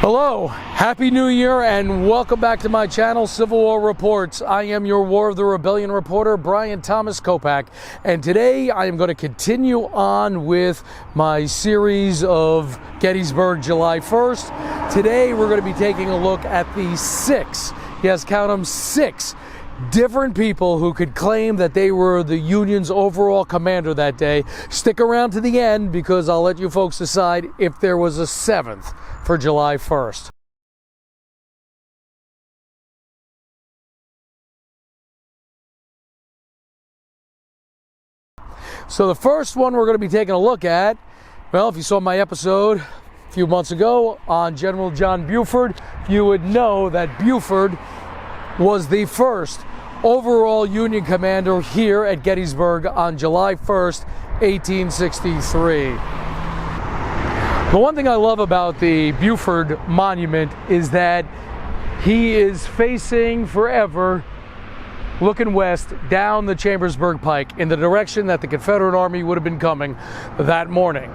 Hello, Happy New Year, and welcome back to my channel, Civil War Reports. I am your War of the Rebellion reporter, Brian Thomas Kopak, and today I am going to continue on with my series of Gettysburg, July 1st. Today we're going to be taking a look at the six, yes, count them, six different people who could claim that they were the Union's overall commander that day. Stick around to the end because I'll let you folks decide if there was a seventh for July 1st. So the first one we're going to be taking a look at, well, if you saw my episode a few months ago on General John Buford, you would know that Buford was the first overall Union commander here at Gettysburg on July 1st, 1863. The one thing I love about the Buford Monument is that he is facing forever, looking west down the Chambersburg Pike in the direction that the Confederate Army would have been coming that morning.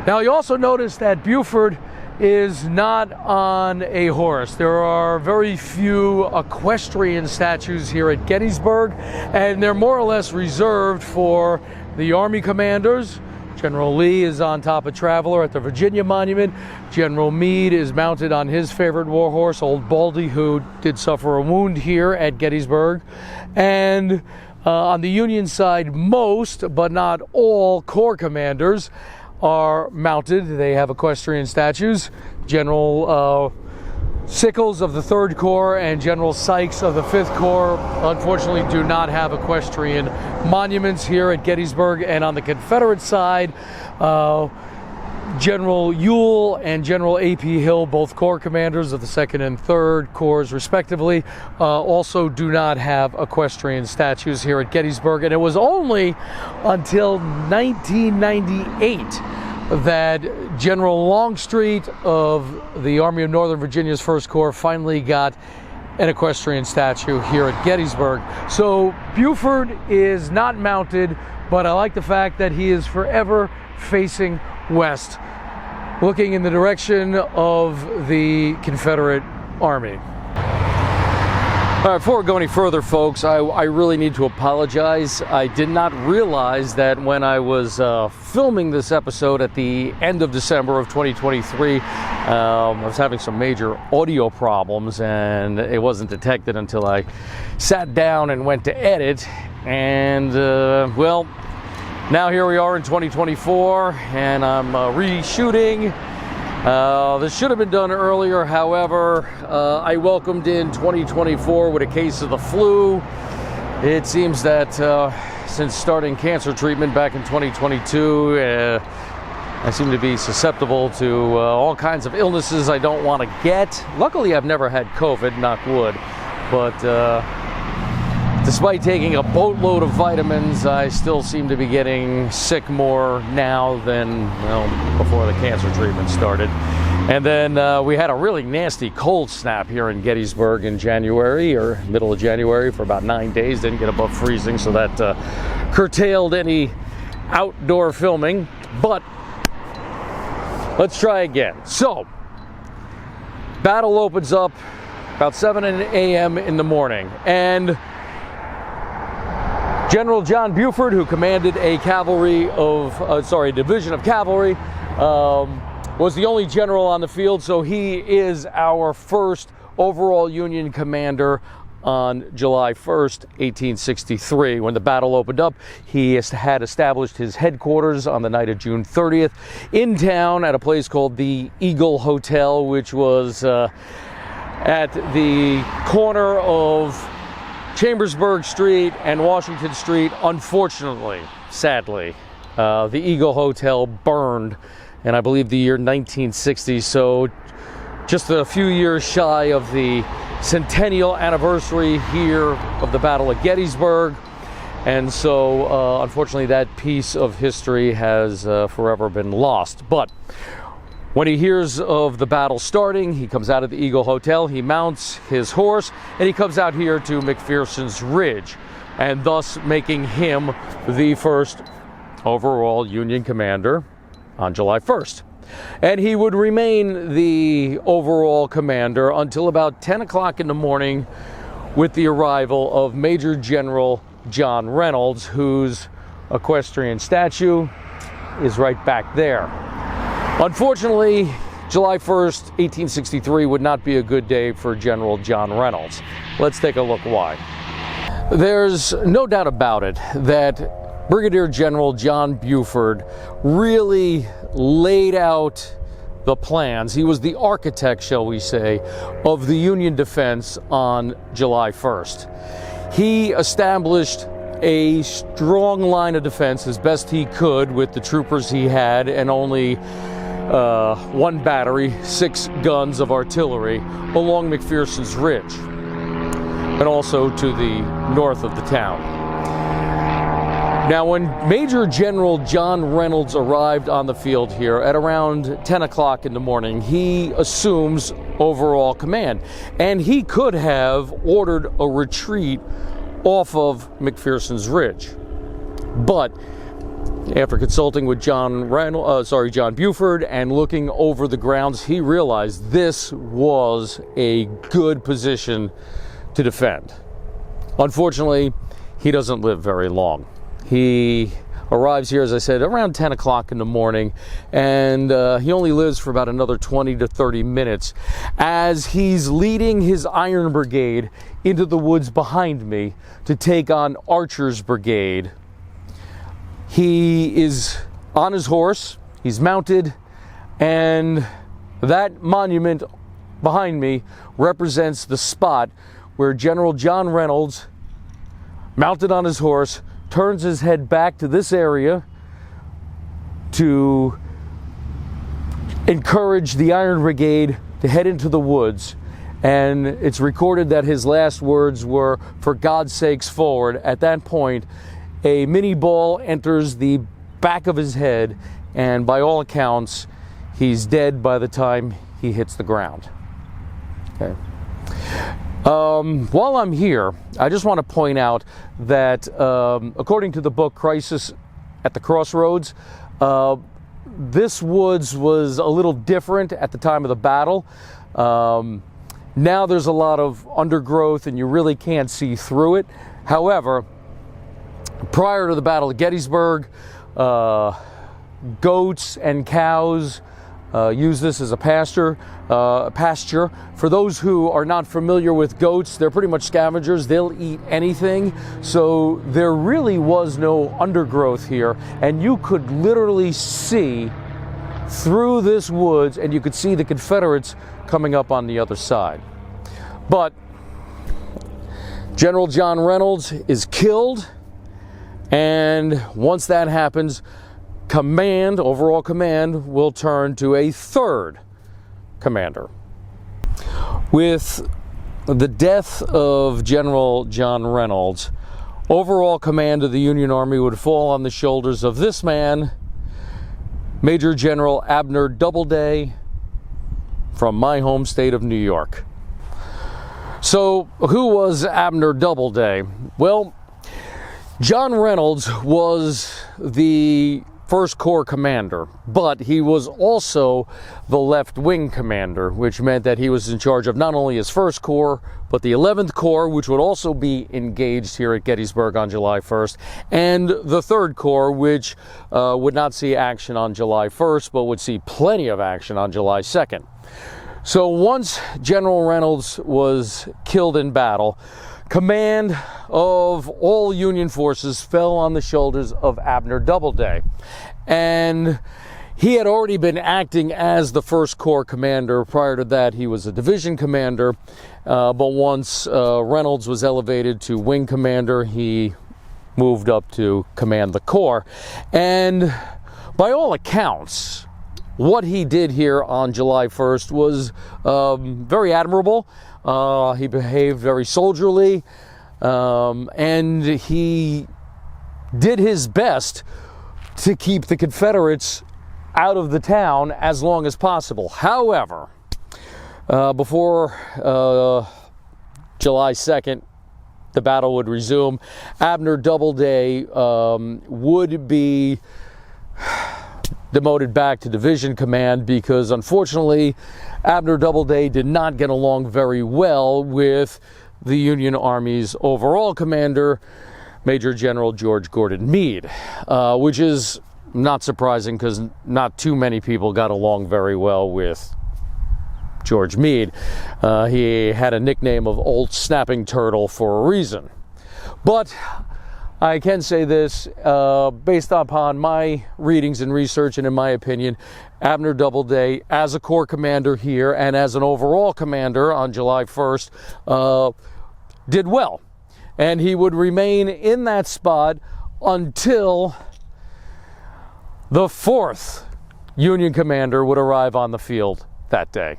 Now you also notice that Buford is not on a horse. There are very few equestrian statues here at Gettysburg, and they're more or less reserved for the Army commanders. General Lee is on top of Traveler at the Virginia Monument. General Meade is mounted on his favorite war horse, Old Baldy, who did suffer a wound here at Gettysburg. And on the Union side, most, but not all, Corps commanders are mounted. They have equestrian statues. General Sickles of the 3rd Corps and General Sykes of the 5th Corps unfortunately do not have equestrian monuments here at Gettysburg. And on the Confederate side, General Ewell and General A.P. Hill, both Corps commanders of the 2nd and 3rd Corps respectively, also do not have equestrian statues here at Gettysburg. And it was only until 1998 that General Longstreet of the Army of Northern Virginia's 1st Corps finally got an equestrian statue here at Gettysburg. So Buford is not mounted, but I like the fact that he is forever facing west, looking in the direction of the Confederate Army. All right, before we go any further, folks, I really need to apologize. I did not realize that when I was filming this episode at the end of December of 2023, I was having some major audio problems, and it wasn't detected until I sat down and went to edit. And, well, now here we are in 2024, and I'm reshooting. This should have been done earlier. However, I welcomed in 2024 with a case of the flu. It seems that since starting cancer treatment back in 2022, I seem to be susceptible to all kinds of illnesses I don't want to get. Luckily, I've never had COVID, knock wood, but despite taking a boatload of vitamins, I still seem to be getting sick more now than, well, before the cancer treatment started. And then we had a really nasty cold snap here in Gettysburg in January, or middle of January, for about 9 days. Didn't get above freezing, so that curtailed any outdoor filming. But let's try again. So, battle opens up about 7 a.m. in the morning, and General John Buford, who commanded a division of cavalry, was the only general on the field, so he is our first overall Union commander on July 1st, 1863. When the battle opened up, he had established his headquarters on the night of June 30th in town at a place called the Eagle Hotel, which was at the corner of Chambersburg Street and Washington Street. Unfortunately, sadly, the Eagle Hotel burned in, I believe, the year 1960, so just a few years shy of the centennial anniversary here of the Battle of Gettysburg. And so, unfortunately, that piece of history has forever been lost. But when he hears of the battle starting, he comes out of the Eagle Hotel, he mounts his horse, and he comes out here to McPherson's Ridge, and thus making him the first overall Union commander on July 1st. And he would remain the overall commander until about 10 o'clock in the morning with the arrival of Major General John Reynolds, whose equestrian statue is right back there. Unfortunately, July 1st, 1863 would not be a good day for General John Reynolds. Let's take a look why. There's no doubt about it that Brigadier General John Buford really laid out the plans. He was the architect, shall we say, of the Union defense on July 1st. He established a strong line of defense as best he could with the troopers he had and only one battery, 6 guns of artillery along McPherson's Ridge and also to the north of the town. Now, when Major General John Reynolds arrived on the field here at around 10 o'clock in the morning, he assumes overall command. And he could have ordered a retreat off of McPherson's Ridge. But after consulting with John Buford and looking over the grounds, he realized this was a good position to defend. Unfortunately, he doesn't live very long. He arrives here, as I said, around 10 o'clock in the morning, and he only lives for about another 20 to 30 minutes as he's leading his Iron Brigade into the woods behind me to take on Archer's brigade. He is on his horse, he's mounted, and that monument behind me represents the spot where General John Reynolds, mounted on his horse, turns his head back to this area to encourage the Iron Brigade to head into the woods. And it's recorded that his last words were, "For God's sakes, forward." At that point, a mini ball enters the back of his head, and by all accounts, he's dead by the time he hits the ground. Okay. While I'm here, I just want to point out that according to the book Crisis at the Crossroads, this woods was a little different at the time of the battle. Now there's a lot of undergrowth and you really can't see through it. However, prior to the Battle of Gettysburg, goats and cows use this as a pasture. For those who are not familiar with goats, they're pretty much scavengers. They'll eat anything. So there really was no undergrowth here, and you could literally see through this woods, and you could see the Confederates coming up on the other side. But General John Reynolds is killed, and once that happens, overall command will turn to a third commander. With the death of General John Reynolds, overall command of the Union Army would fall on the shoulders of this man, Major General Abner Doubleday, from my home state of New York. So, who was Abner Doubleday? Well, John Reynolds was the First Corps commander, but he was also the left wing commander, which meant that he was in charge of not only his First Corps, but the 11th Corps, which would also be engaged here at Gettysburg on July 1st, and the 3rd Corps, which would not see action on July 1st, but would see plenty of action on July 2nd. So once General Reynolds was killed in battle, command of all Union forces fell on the shoulders of Abner Doubleday. And he had already been acting as the First Corps commander. Prior to that, he was a division commander. But once Reynolds was elevated to wing commander, he moved up to command the Corps. And by all accounts, what he did here on July 1st was very admirable. He behaved very soldierly, and he did his best to keep the Confederates out of the town as long as possible. However, before July 2nd, the battle would resume. Abner Doubleday would be demoted back to division command because, unfortunately, Abner Doubleday did not get along very well with the Union Army's overall commander, Major General George Gordon Meade, which is not surprising because not too many people got along very well with George Meade. He had a nickname of Old Snapping Turtle for a reason. But I can say this, based upon my readings and research, and in my opinion, Abner Doubleday, as a corps commander here and as an overall commander on July 1st, did well. And he would remain in that spot until the 4th Union commander would arrive on the field that day.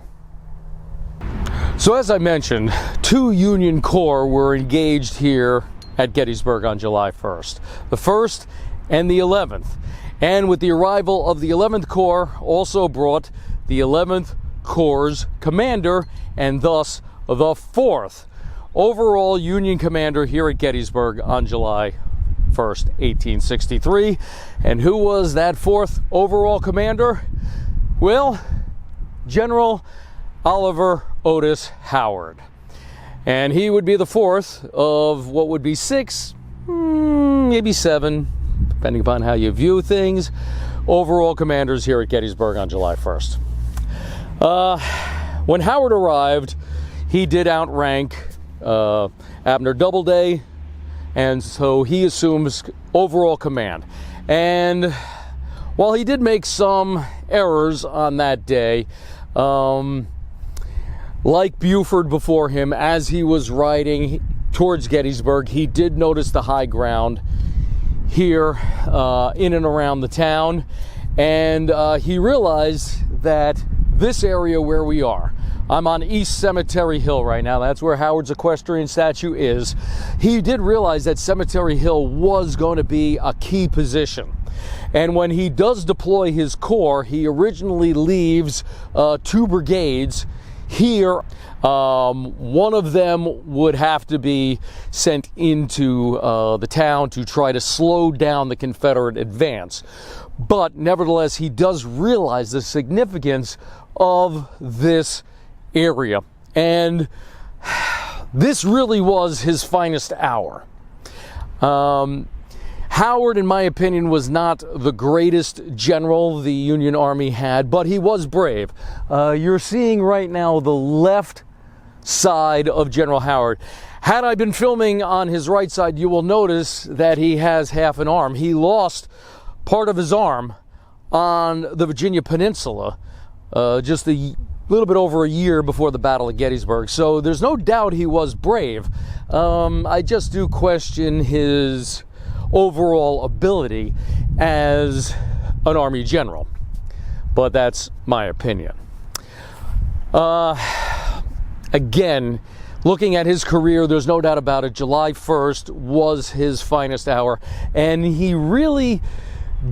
So as I mentioned, 2 Union corps were engaged here at Gettysburg on July 1st, the 1st and the 11th. And with the arrival of the 11th Corps also brought the 11th Corps' commander, and thus the 4th overall Union commander here at Gettysburg on July 1st, 1863. And who was that 4th overall commander? Well, General Oliver Otis Howard. And he would be the 4th of what would be 6, maybe 7, depending upon how you view things, overall commanders here at Gettysburg on July 1st. When Howard arrived, he did outrank Abner Doubleday, and so he assumes overall command. And while he did make some errors on that day, like Buford before him, as he was riding towards Gettysburg, he did notice the high ground here in and around the town, and he realized that this area where we are, I'm on East Cemetery Hill right now, that's where Howard's equestrian statue is. He did realize that Cemetery Hill was going to be a key position. And when he does deploy his corps, he originally leaves 2 brigades here. One of them would have to be sent into the town to try to slow down the Confederate advance. But nevertheless, he does realize the significance of this area. And this really was his finest hour. Howard, in my opinion, was not the greatest general the Union Army had, but he was brave. You're seeing right now the left side of General Howard. Had I been filming on his right side, you will notice that he has half an arm. He lost part of his arm on the Virginia Peninsula just a little bit over a year before the Battle of Gettysburg. So there's no doubt he was brave. I just do question his overall ability as an Army general, but that's my opinion. Again, looking at his career, there's no doubt about it, July 1st was his finest hour, and he really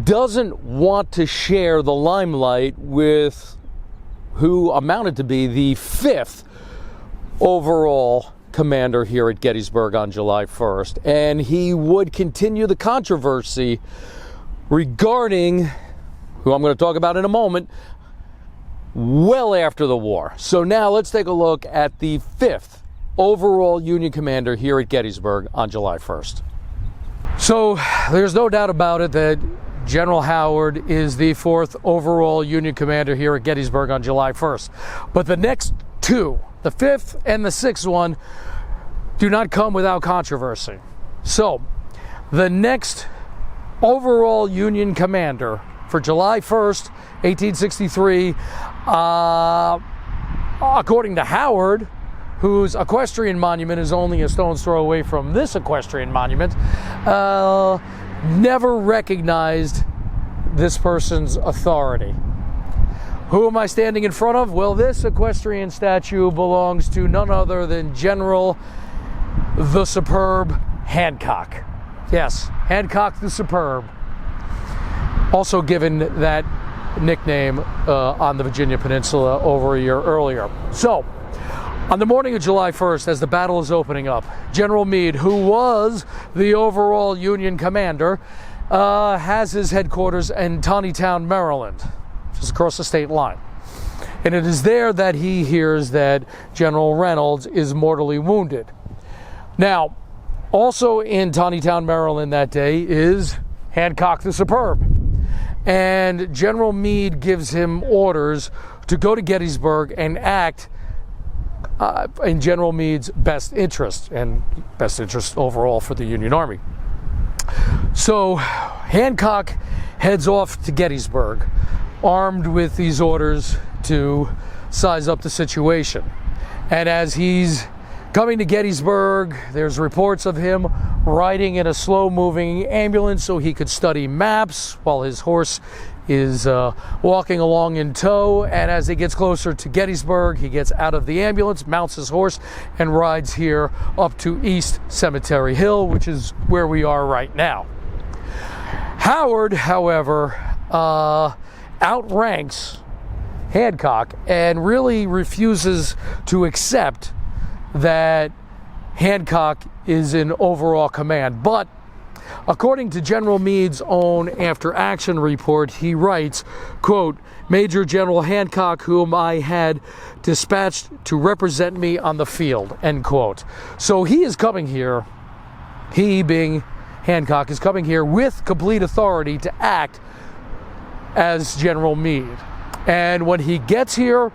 doesn't want to share the limelight with who amounted to be the 5th overall commander here at Gettysburg on July 1st, and he would continue the controversy regarding who I'm going to talk about in a moment well after the war. So now let's take a look at the 5th overall Union commander here at Gettysburg on July 1st. So there's no doubt about it that General Howard is the 4th overall Union commander here at Gettysburg on July 1st. But the next 2, the 5th and the 6th one, do not come without controversy. So, the next overall Union commander for July 1st, 1863, according to Howard, whose equestrian monument is only a stone's throw away from this equestrian monument, never recognized this person's authority. Who am I standing in front of? Well, this equestrian statue belongs to none other than General the Superb Hancock. Yes, Hancock the Superb. Also given that nickname on the Virginia Peninsula over a year earlier. So, on the morning of July 1st, as the battle is opening up, General Meade, who was the overall Union commander, has his headquarters in Taneytown, Maryland, which is across the state line. And it is there that he hears that General Reynolds is mortally wounded. Now, also in Taneytown, Maryland that day is Hancock the Superb. And General Meade gives him orders to go to Gettysburg and act in General Meade's best interest, and best interest overall for the Union Army. So Hancock heads off to Gettysburg, armed with these orders to size up the situation. And as he's coming to Gettysburg, there's reports of him riding in a slow-moving ambulance so he could study maps while his horse is walking along in tow. And as he gets closer to Gettysburg, he gets out of the ambulance, mounts his horse, and rides here up to East Cemetery Hill, which is where we are right now. Howard, however, outranks Hancock and really refuses to accept that Hancock is in overall command. But according to General Meade's own after-action report, he writes, quote, "Major General Hancock, whom I had dispatched to represent me on the field," end quote. So he is coming here, he being Hancock, is coming here with complete authority to act as General Meade. And when he gets here,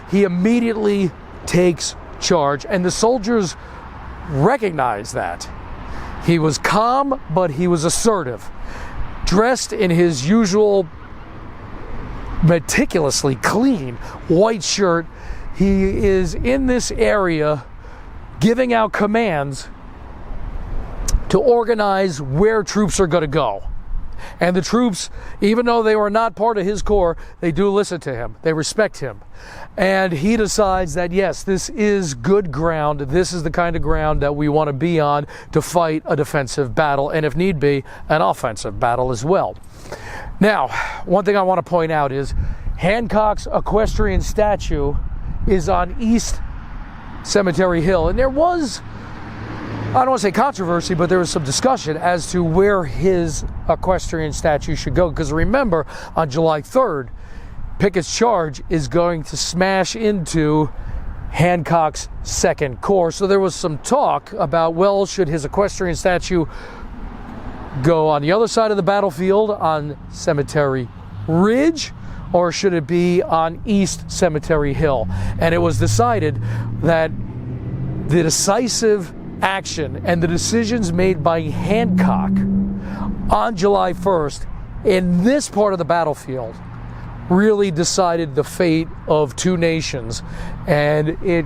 he immediately takes charge, and the soldiers recognize that. He was calm, but he was assertive. Dressed in his usual meticulously clean white shirt, he is in this area giving out commands to organize where troops are going to go. And the troops, even though they were not part of his corps, they do listen to him. They respect him. And he decides that, yes, this is good ground. This is the kind of ground that we want to be on to fight a defensive battle, and if need be, an offensive battle as well. Now, one thing I want to point out is Hancock's equestrian statue is on East Cemetery Hill. And there was, I don't want to say controversy, but there was some discussion as to where his equestrian statue should go. Because remember, on July 3rd, Pickett's charge is going to smash into Hancock's 2nd Corps. So there was some talk about, well, should his equestrian statue go on the other side of the battlefield on Cemetery Ridge, or should it be on East Cemetery Hill? And it was decided that the decisive action and the decisions made by Hancock on July 1st in this part of the battlefield really decided the fate of two nations. And it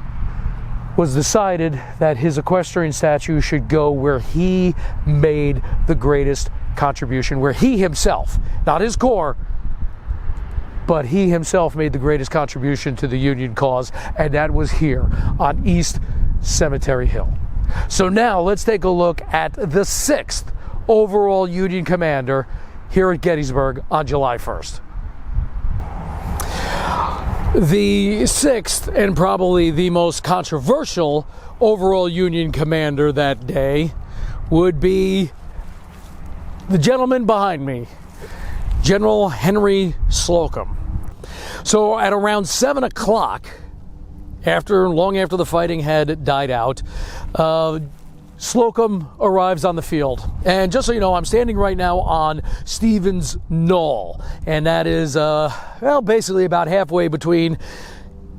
was decided that his equestrian statue should go where he made the greatest contribution, where he himself, not his corps, but he himself made the greatest contribution to the Union cause, and that was here on East Cemetery Hill. So now let's take a look at the 6th overall Union commander here at Gettysburg on July 1st. The 6th, and probably the most controversial overall Union commander that day, would be the gentleman behind me, General Henry Slocum. So at around 7 o'clock, long after the fighting had died out, Slocum arrives on the field. And just so you know, I'm standing right now on Stevens Knoll, and that is basically about halfway between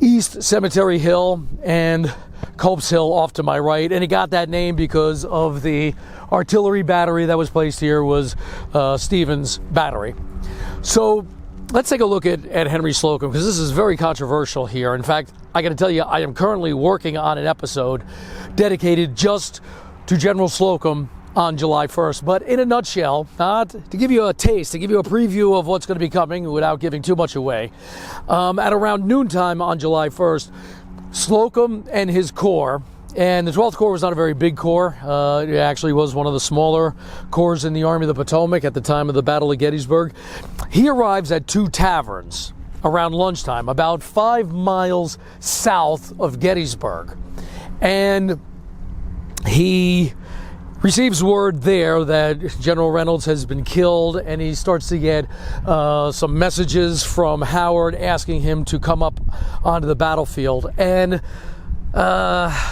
East Cemetery Hill and Culp's Hill off to my right. And he got that name because of the artillery battery that was placed here was Stevens Battery. So let's take a look at Henry Slocum, because this is very controversial here. In fact, I got to tell you, I am currently working on an episode dedicated just to General Slocum on July 1st. But in a nutshell, to give you a taste, to give you a preview of what's going to be coming without giving too much away, at around noontime on July 1st, Slocum and his corps, and the 12th Corps was not a very big corps. It actually was one of the smaller corps in the Army of the Potomac at the time of the Battle of Gettysburg. He arrives at two taverns around lunchtime, about 5 miles south of Gettysburg. And he receives word there that General Reynolds has been killed, and he starts to get some messages from Howard asking him to come up onto the battlefield. And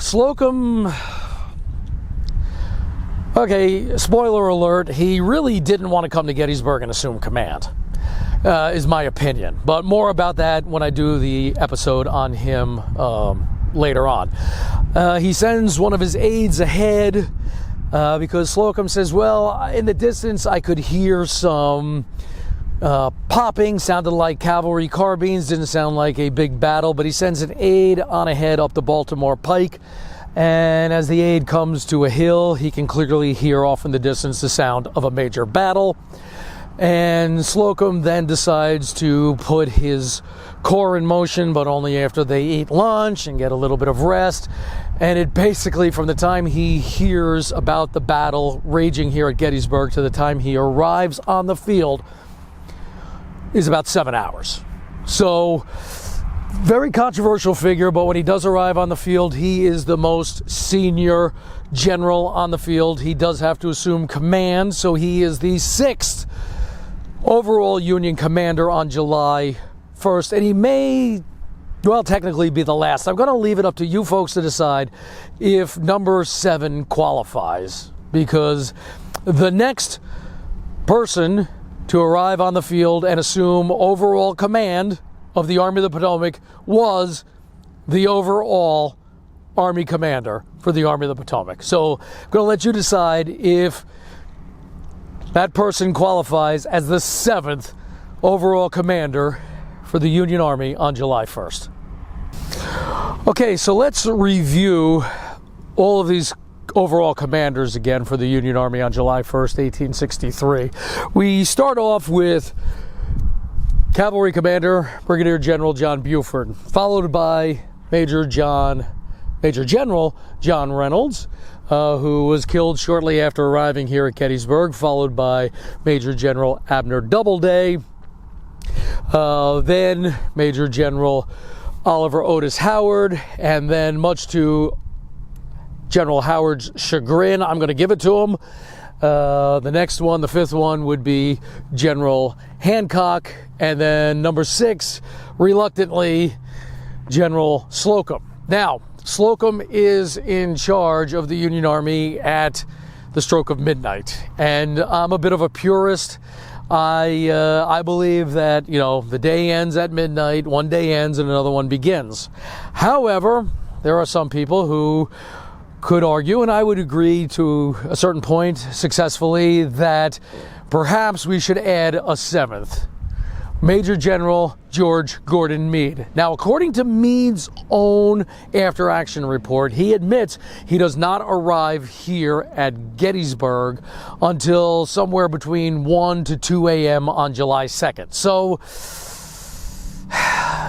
Slocum, okay, spoiler alert, he really didn't want to come to Gettysburg and assume command, is my opinion. But more about that when I do the episode on him later on. He sends one of his aides ahead because Slocum says, well, in the distance I could hear some popping, sounded like cavalry carbines, didn't sound like a big battle, but he sends an aide on ahead up the Baltimore Pike, and as the aide comes to a hill, he can clearly hear off in the distance the sound of a major battle. And Slocum then decides to put his corps in motion, but only after they eat lunch and get a little bit of rest. And it basically, from the time he hears about the battle raging here at Gettysburg to the time he arrives on the field is about 7 hours. So, very controversial figure, but when he does arrive on the field, he is the most senior general on the field. He does have to assume command, so he is the 6th overall Union commander on July 1st, and he may, well, technically be the last. I'm going to leave it up to you folks to decide if number 7 qualifies, because the next person to arrive on the field and assume overall command of the Army of the Potomac was the overall Army commander for the Army of the Potomac. So I'm going to let you decide if that person qualifies as the 7th overall commander for the Union Army on July 1st. Okay, so let's review all of these overall commanders again for the Union Army on July 1st, 1863. We start off with Cavalry Commander Brigadier General John Buford, followed by Major General John Reynolds, who was killed shortly after arriving here at Gettysburg, followed by Major General Abner Doubleday, then Major General Oliver Otis Howard, and then, much to General Howard's chagrin, I'm going to give it to him, the next one, the 5th one, would be General Hancock, and then number 6, reluctantly, General Slocum. Now, Slocum is in charge of the Union Army at the stroke of midnight, and I'm a bit of a purist. I believe that, you know, the day ends at midnight, one day ends and another one begins. However, there are some people who could argue, and I would agree to a certain point successfully, that perhaps we should add a 7th. Major General George Gordon Meade. Now, according to Meade's own after-action report, he admits he does not arrive here at Gettysburg until somewhere between 1 to 2 a.m. on July 2nd. So,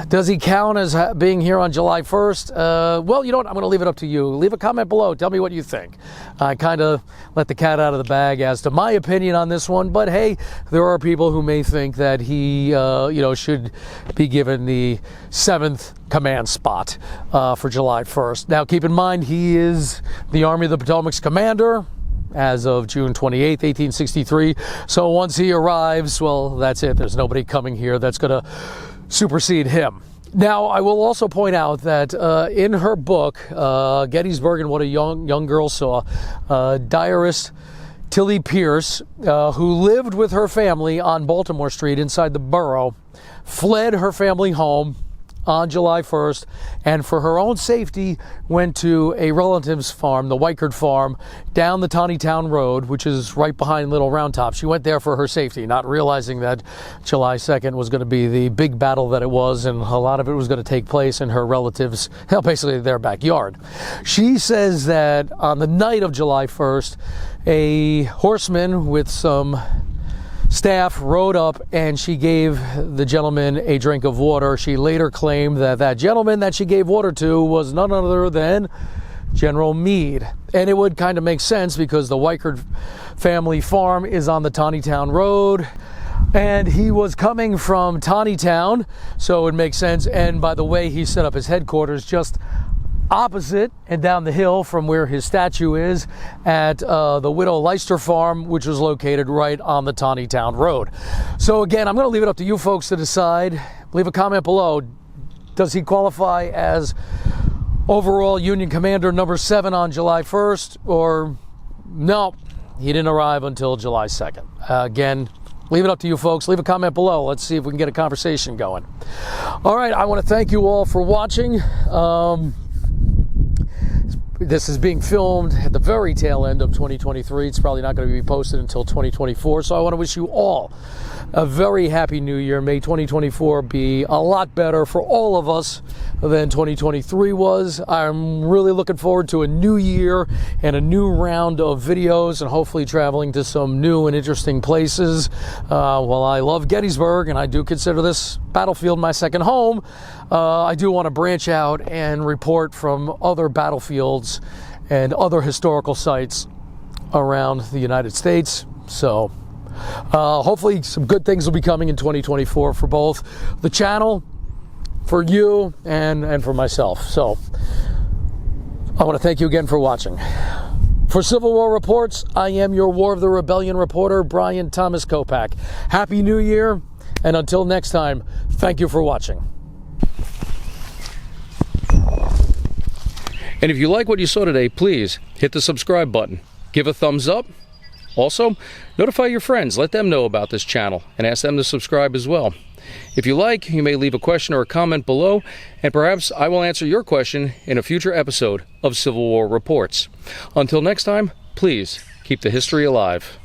does he count as being here on July 1st? Well, you know what? I'm going to leave it up to you. Leave a comment below. Tell me what you think. I kind of let the cat out of the bag as to my opinion on this one. But hey, there are people who may think that he, should be given the 7th command spot for July 1st. Now, keep in mind, he is the Army of the Potomac's commander as of June 28th, 1863. So once he arrives, well, that's it. There's nobody coming here that's going to supersede him. Now, I will also point out that in her book, Gettysburg and What a Young Girl Saw, diarist Tilly Pierce, who lived with her family on Baltimore Street inside the borough, fled her family home on July 1st, and for her own safety went to a relative's farm, the Wykard farm, down the Tawnytown Road, which is right behind Little Round Top. She went there for her safety, not realizing that July 2nd was going to be the big battle that it was, and a lot of it was going to take place in her relatives', basically their backyard. She says that on the night of July 1st, a horseman with some staff rode up and she gave the gentleman a drink of water. She later claimed that that gentleman that she gave water to was none other than General Meade. And it would kind of make sense because the Wykard family farm is on the Tawnytown Road, and he was coming from Tawnytown, so it would make sense. And by the way, he set up his headquarters just opposite and down the hill from where his statue is at the Widow Leister Farm, which was located right on the Taneytown Road. So again, I'm going to leave it up to you folks to decide. Leave a comment below. Does he qualify as overall Union Commander number 7 on July 1st, or no, he didn't arrive until July 2nd? Again, leave it up to you folks. Leave a comment below. Let's see if we can get a conversation going. All right, I want to thank you all for watching. This is being filmed at the very tail end of 2023. It's probably not going to be posted until 2024. So I want to wish you all a very happy new year. May 2024 be a lot better for all of us than 2023 was. I'm really looking forward to a new year and a new round of videos, and hopefully traveling to some new and interesting places. While I love Gettysburg and I do consider this battlefield my second home, I do want to branch out and report from other battlefields and other historical sites around the United States. So hopefully some good things will be coming in 2024 for both the channel, for you, and for myself. So I want to thank you again for watching. For Civil War Reports, I am your War of the Rebellion reporter, Brian Thomas Kopak. Happy New Year, and until next time, thank you for watching. And if you like what you saw today, please hit the subscribe button. Give a thumbs up. Also, notify your friends. Let them know about this channel and ask them to subscribe as well. If you like, you may leave a question or a comment below, and perhaps I will answer your question in a future episode of Civil War Reports. Until next time, please keep the history alive.